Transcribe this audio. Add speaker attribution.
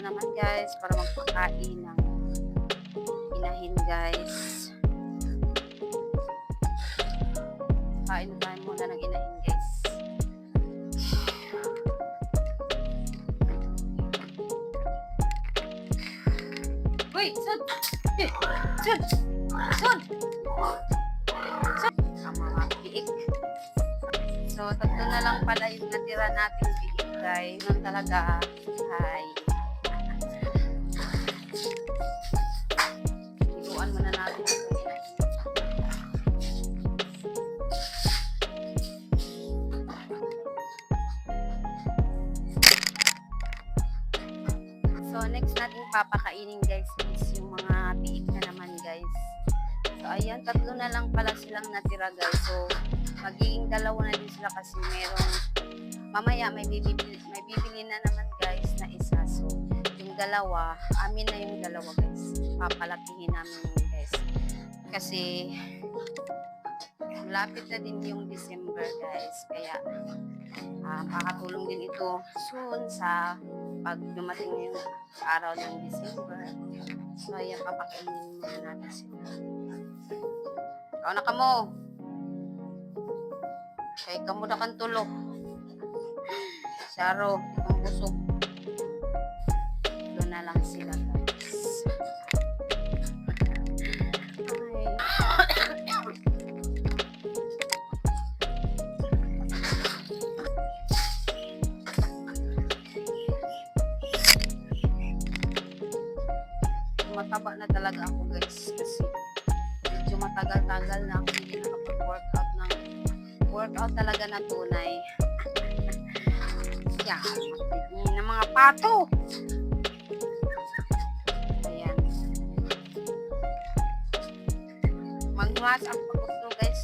Speaker 1: naman guys para magpakain ng inahin guys. Kain na tayo muna ng inahin guys. Uy! Sud! Sud! Sud! Sud! Ang mga biik. So, tatlo na lang pala yung natira natin biik guys. Nang talaga ay iguan muna natin ito. So, next natin papakainin guys is yung mga biik na naman guys. So, ayan, tatlo na lang pala silang natira guys. So, magiging dalawa na din sila kasi merong mamaya may bibili na naman guys na isa. So, yung dalawa, amin na yung dalawa guys. Papalakihin namin yun guys. Kasi, malapit na din yung December guys. Kaya, makakatulong din ito soon sa pag dumating na yung araw ng December. So, ayan, papakainin muna natin sila. Ikaw na ka mo. Kaya ka muna kang tulog. Saro, ang busog. Doon na lang sila guys. Mataba na talaga ako guys kasi medyo matagal-tagal na ako hindi nakapag-workout talaga na tunay. Yan, matigil na mga pato. Ayan. Mag-wash up ako guys.